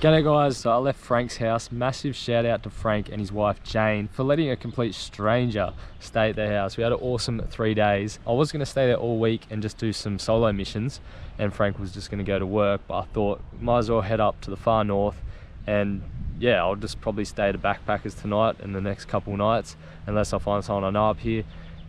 G'day guys, so I left Frank's house. Massive shout out to Frank and his wife Jane for letting a complete stranger stay at their house. We had an awesome 3 days. I was going to stay there all week and just do some solo missions, and Frank was just going to go to work, but I thought might as well head up to the far north, and yeah, I'll just probably stay at Backpackers tonight and the next couple nights, unless I find someone I know up here,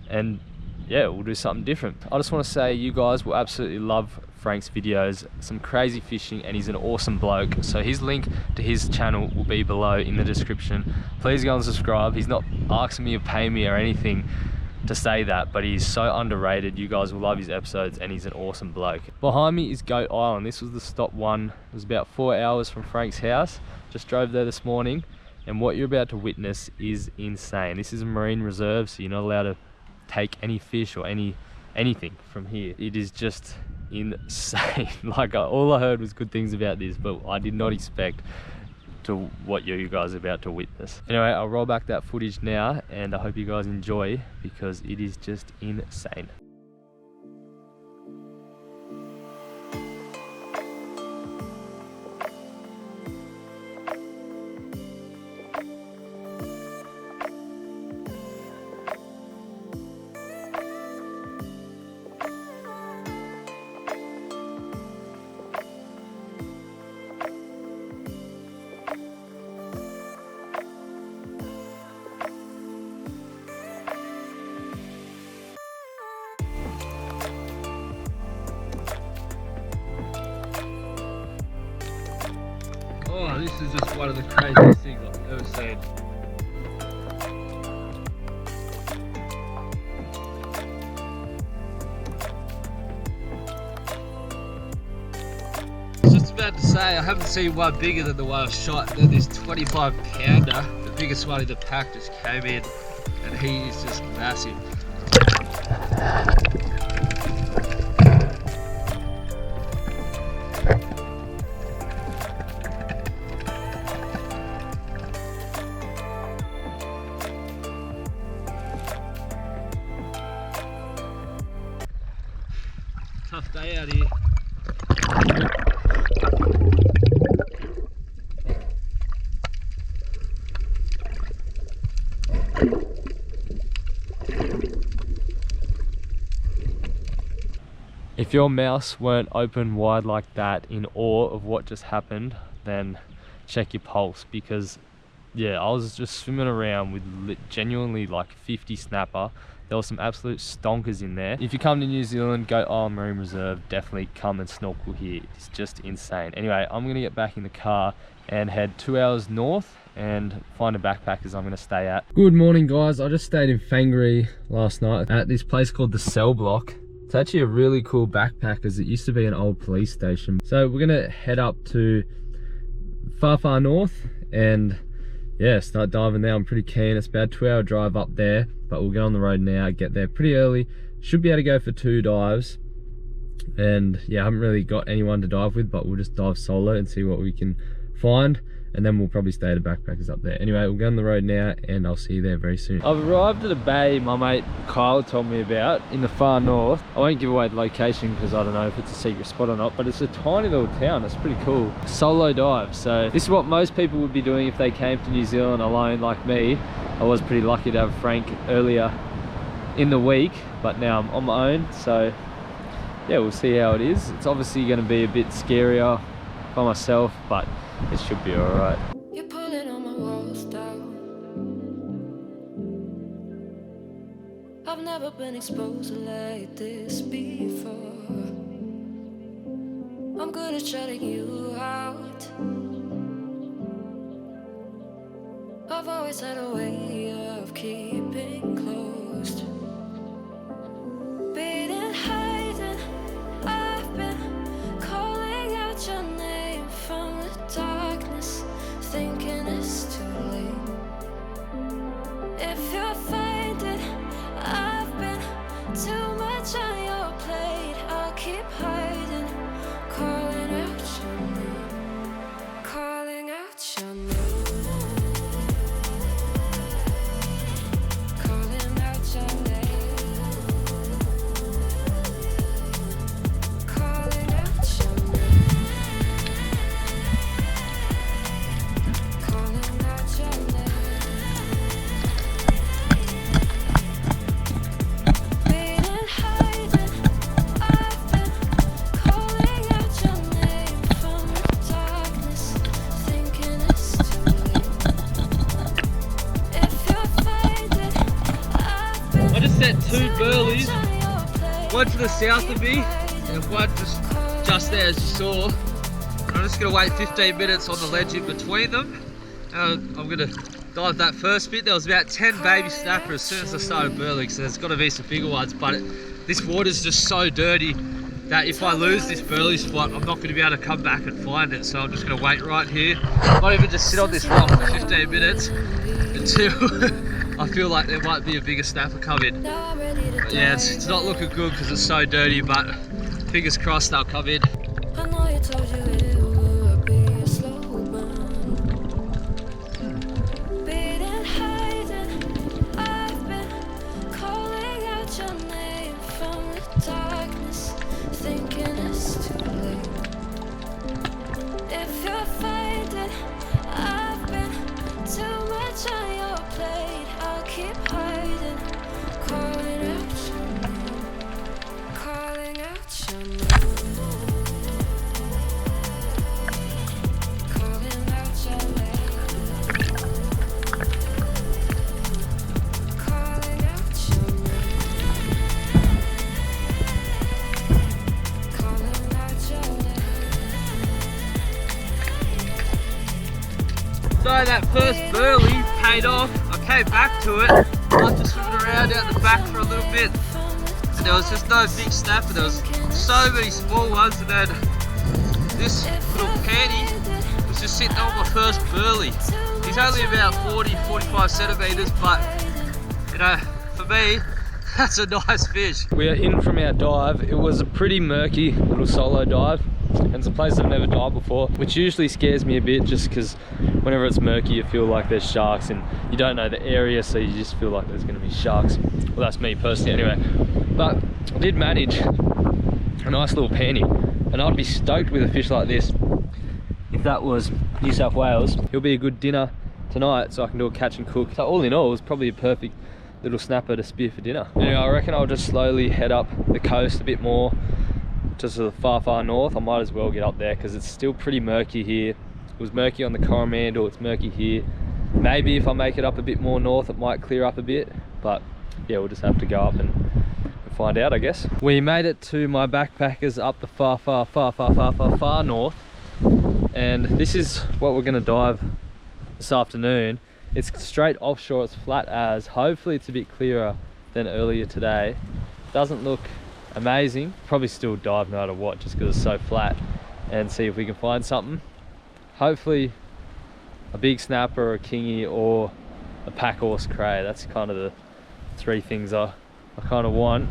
and yeah, we'll do something different. I just want to say you guys will absolutely love Frank's videos, some crazy fishing, and he's an awesome bloke. So his link to his channel will be below in the description. Please go and subscribe. He's not asking me or paying me or anything to say that, but he's so underrated. You guys will love his episodes, and he's an awesome bloke. Behind me is Goat Island. This was the stop one. It was about 4 hours from Frank's house. Just drove there this morning, and what you're about to witness is insane. This is a marine reserve, so you're not allowed to take any fish or anything from here. It is just insane. Like all I heard was good things about this, but I did not expect to what you guys are about to witness. Anyway, I'll roll back that footage now, and I hope you guys enjoy, because it is just insane. Oh, this is just one of the craziest things I've ever seen. I was just about to say, I haven't seen one bigger than the one I've shot. Then this 25 pounder, the biggest one in the pack, just came in, and he is just massive. Tough day out here. If your mouths weren't open wide like that in awe of what just happened, then check your pulse, because yeah, I was just swimming around with genuinely like 50 snapper. There were some absolute stonkers in there. If you come to New Zealand, Goat Island Marine Reserve, definitely come and snorkel here. It's just insane. Anyway, I'm gonna get back in the car and head 2 hours north and find a Backpackers I'm gonna stay at. Good morning guys, I just stayed in Whangarei last night at this place called the Cell Block. It's actually a really cool Backpackers. It used to be an old police station. So we're gonna head up to far north and yeah, start diving there. I'm pretty keen. It's about a 2 hour drive up there, but we'll get on the road now, get there pretty early. Should be able to go for 2 dives. And yeah, I haven't really got anyone to dive with, but we'll just dive solo and see what we can find. And then we'll probably stay at the Backpackers up there. Anyway, we'll go on the road now, and I'll see you there very soon. I've arrived at a bay my mate Kyle told me about in the far north. I won't give away the location because I don't know if it's a secret spot or not, but it's a tiny little town. It's pretty cool. Solo dive. So this is what most people would be doing if they came to New Zealand alone like me. I was pretty lucky to have Frank earlier in the week, but now I'm on my own. So yeah, we'll see how it is. It's obviously going to be a bit scarier by myself, but it should be alright. You're pulling on my walls down. I've never been exposed like this before. I'm good at shutting you out. I've always had a way of keeping closed. Beating, hiding, I've been calling out your name from the darkness, thinking it's too late. If you're finding I've been too much on your plate, I'll keep hiding, calling out your name, calling out your name. two burleys, one to the south of me and one just there as you saw. I'm just going to wait 15 minutes on the ledge in between them. I'm going to dive that first bit. There was about 10 baby snapper as soon as I started burling, so there's got to be some bigger ones, but this water's just so dirty that if I lose this burley spot, I'm not going to be able to come back and find it. So I'm just going to wait right here. I might even just sit on this rock for 15 minutes until I feel like there might be a bigger snapper coming. But yeah, it's not looking good because it's so dirty, but fingers crossed they'll come in. I know you told you it would be a slow burn. Beating, hiding, I've been calling out your name from the darkness, thinking it's too late. If you're finding I've been too much on your plate, I'll keep hiding, calling out your name, calling out your name. So that first burley paid off. I came back to it after swimming around out the back for a little bit. And there was just no big snapper. There was so many small ones, and then this little panty was just sitting on my first burley. He's only about 40-45 centimeters, but you know, for me, that's a nice fish. We are in from our dive. It was a pretty murky little solo dive, and it's a place I've never dived before, which usually scares me a bit just because whenever it's murky you feel like there's sharks and you don't know the area, so you just feel like there's going to be sharks. Well, that's me personally anyway. But I did manage a nice little panty, and I'd be stoked with a fish like this if that was New South Wales. It'll be a good dinner tonight, so I can do a catch and cook. So all in all, it was probably a perfect little snapper to spear for dinner. Anyway, I reckon I'll just slowly head up the coast a bit more, just to the far north. I might as well get up there because it's still pretty murky here. It was murky on the Coromandel, it's murky here. Maybe if I make it up a bit more north, it might clear up a bit, but yeah, we'll just have to go up and find out, I guess. We made it to my backpackers up the far north, and this is what we're gonna dive this afternoon. It's straight offshore, it's flat as. Hopefully it's a bit clearer than earlier today. Doesn't look amazing. Probably still dive no matter what, just because it's so flat, and see if we can find something. Hopefully a big snapper or a kingy or a pack horse cray. That's kind of the three things I kind of want.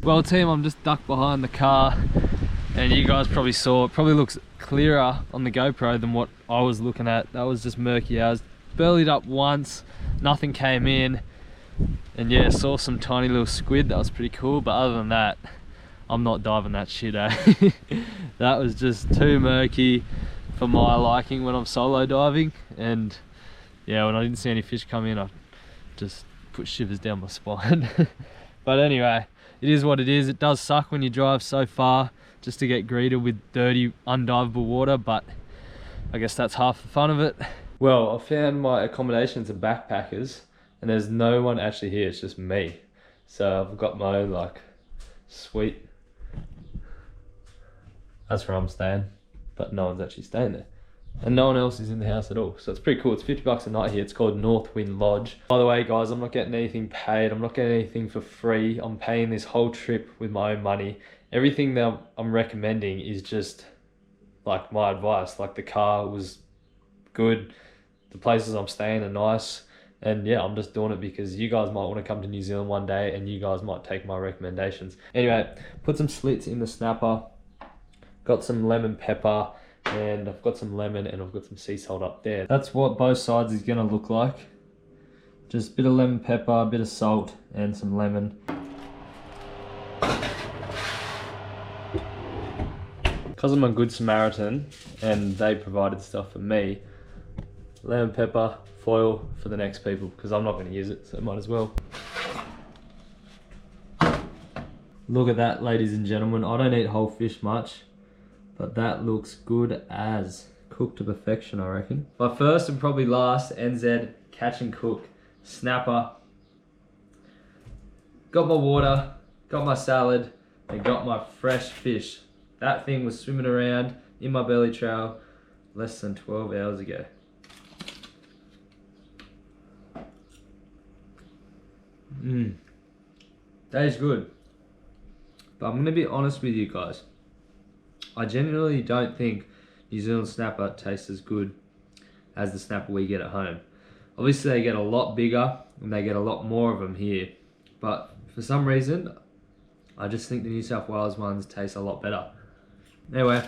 Well team, I'm just ducked behind the car, and you guys probably saw, it probably looks clearer on the GoPro than what I was looking at. That was just murky. I was burleyed up once, nothing came in, and yeah, saw some tiny little squid. That was pretty cool, but other than that, I'm not diving that shit, eh? That was just too murky for my liking when I'm solo diving, and yeah, when I didn't see any fish come in, I just put shivers down my spine. But anyway, it is what it is. It does suck when you drive so far just to get greeted with dirty, undivable water, but I guess that's half the fun of it. Well, I found my accommodations and backpackers, and there's no one actually here, it's just me. So I've got my own like suite. That's where I'm staying, but no one's actually staying there. And no one else is in the house at all. So it's pretty cool. It's $50 a night here. It's called Northwind Lodge. By the way, guys, I'm not getting anything paid. I'm not getting anything for free. I'm paying this whole trip with my own money. Everything that I'm recommending is just like my advice. Like the car was good. The places I'm staying are nice. And yeah, I'm just doing it because you guys might want to come to New Zealand one day and you guys might take my recommendations. Anyway, put some slits in the snapper. Got some lemon pepper. And I've got some lemon and I've got some sea salt up there. That's what both sides is gonna look like. Just a bit of lemon pepper, a bit of salt and some lemon. Because I'm a good Samaritan and they provided stuff for me, lemon pepper, foil for the next people, because I'm not gonna use it, so might as well. Look at that, ladies and gentlemen. I don't eat whole fish much, but that looks good as cooked to perfection, I reckon. My first and probably last NZ catch and cook snapper. Got my water, got my salad, and got my fresh fish. That thing was swimming around in my belly trail less than 12 hours ago. That is good. But I'm going to be honest with you guys. I genuinely don't think New Zealand snapper tastes as good as the snapper we get at home. Obviously they get a lot bigger and they get a lot more of them here. But for some reason, I just think the New South Wales ones taste a lot better. Anyway,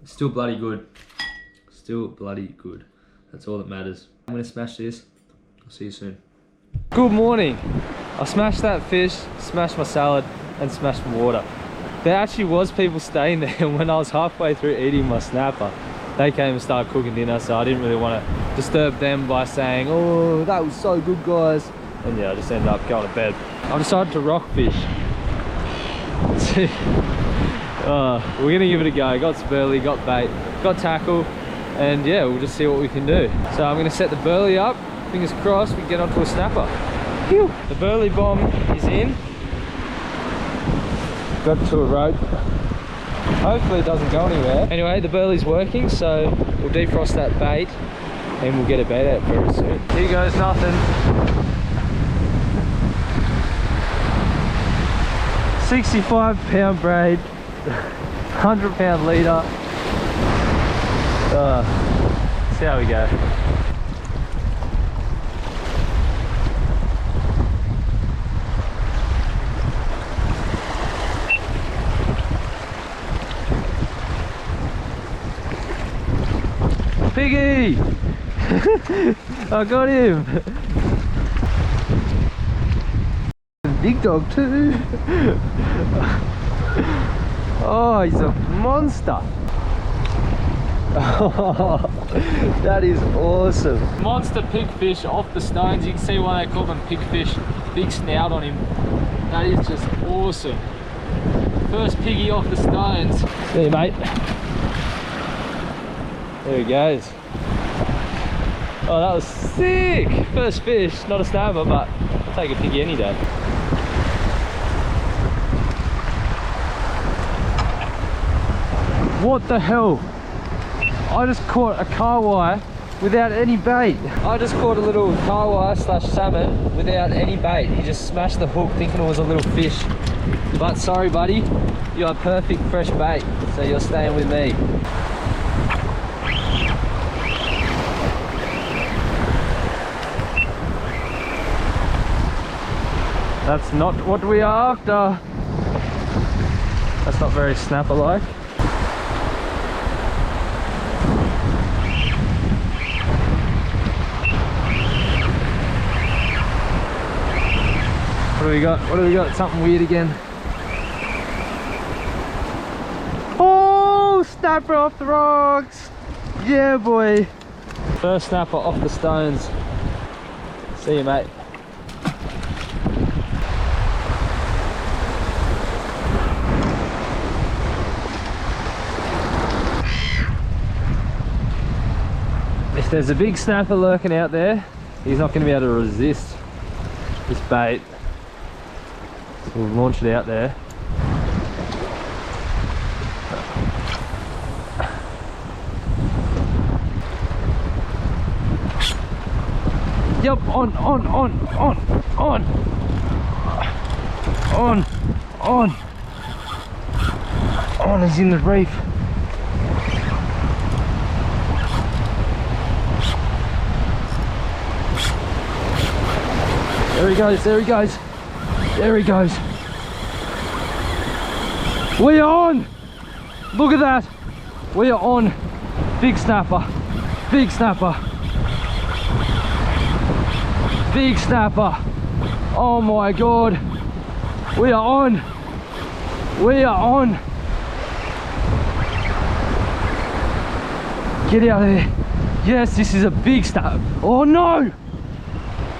still bloody good. Still bloody good. That's all that matters. I'm going to smash this. I'll see you soon. Good morning. I smashed that fish, smashed my salad, and smashed my water. There actually was people staying there, and when I was halfway through eating my snapper, they came and started cooking dinner, so I didn't really want to disturb them by saying, oh, that was so good, guys. And yeah, I just ended up going to bed. I decided to rock fish. We're gonna give it a go. Got some burley, got bait, got tackle, and yeah, we'll just see what we can do. So I'm gonna set the burley up. Fingers crossed we can get onto a snapper. Phew. The burley bomb is in. Got to a rope. Hopefully it doesn't go anywhere. Anyway, the burley's working, so we'll defrost that bait and we'll get a bait out very soon. Here goes nothing. 65-pound braid, 100-pound leader. See how we go. Piggy! I got him! Big dog too! Oh, he's a monster! Oh, that is awesome! Monster pigfish off the stones. You can see why they call them pigfish. Big snout on him. That is just awesome. First piggy off the stones. See you, mate. There he goes. Oh, that was sick! First fish, not a snapper, but I'll take a piggy any day. What the hell? I just caught a carwire without any bait. I just caught a little carwire slash salmon without any bait. He just smashed the hook thinking it was a little fish. But sorry buddy, you are perfect fresh bait, so you're staying with me. That's not what we are after. That's not very snapper-like. What do we got? What do we got? Something weird again. Oh, snapper off the rocks! Yeah, boy. First snapper off the stones. See you, mate. If there's a big snapper lurking out there, he's not going to be able to resist this bait. So we'll launch it out there. Yep, on, he's in the reef. There he goes, there he goes, there he goes. We are on! Look at that! We are on! Big snapper, big snapper. Big snapper. Oh my god. We are on. We are on. Get out of there. Yes, this is a big snapper. Oh no!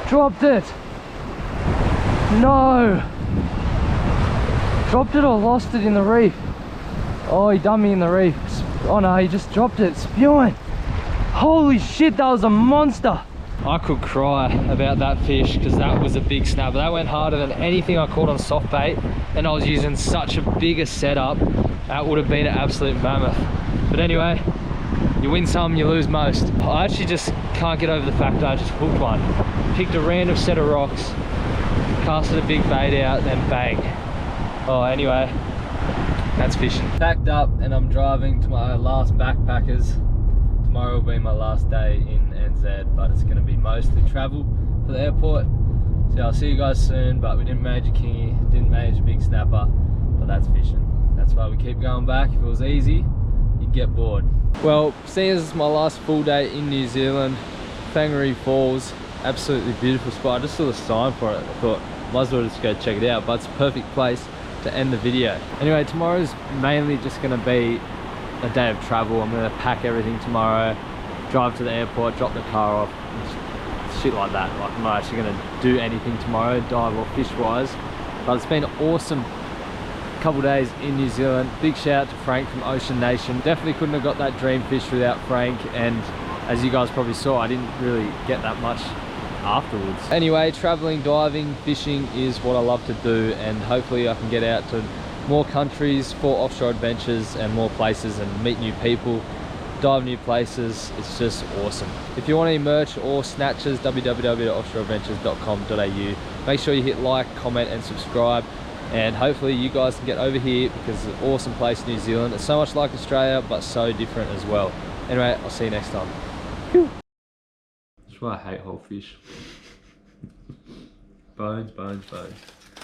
Dropped it. No. dropped it or lost it in the reef. Oh, he done me in the reef. Oh no, he just dropped it, spewing. Holy shit, that was a monster. I could cry about that fish because that was a big snapper. That went harder than anything I caught on soft bait, and I was using such a bigger setup. That would have been an absolute mammoth. But anyway, you win some, you lose most. I actually just can't get over the fact that I just hooked one. Picked a random set of rocks, casted a big bait out, then bang. Oh, anyway, that's fishing. Packed up and I'm driving to my last backpackers. Tomorrow will be my last day in NZ, but it's going to be mostly travel for the airport. So I'll see you guys soon, but we didn't manage a kingy, didn't manage a big snapper, but that's fishing. That's why we keep going back. If it was easy, you'd get bored. Well, seeing as it's my last full day in New Zealand, Whangarei Falls, absolutely beautiful spot. I just saw the sign for it. I thought, might as well just go check it out, but it's a perfect place to end the video. Anyway, tomorrow's mainly just going to be a day of travel. I'm going to pack everything tomorrow, drive to the airport, drop the car off, shit like that. Like, I'm not actually going to do anything tomorrow, dive or fish wise, but it's been an awesome couple days in New Zealand. Big shout out to Frank from Ocean Nation. Definitely couldn't have got that dream fish without Frank, and as you guys probably saw, I didn't really get that much afterwards. Anyway, traveling, diving, fishing is what I love to do, and hopefully I can get out to more countries for offshore adventures and more places and meet new people, dive new places. It's just awesome. If you want any merch or snatches, www.offshoreadventures.com.au. Make sure you hit like, comment and subscribe, and hopefully you guys can get over here because it's an awesome place, New Zealand. It's so much like Australia but so different as well. Anyway, I'll see you next time. That's why I hate whole fish. Bones, bones, bones.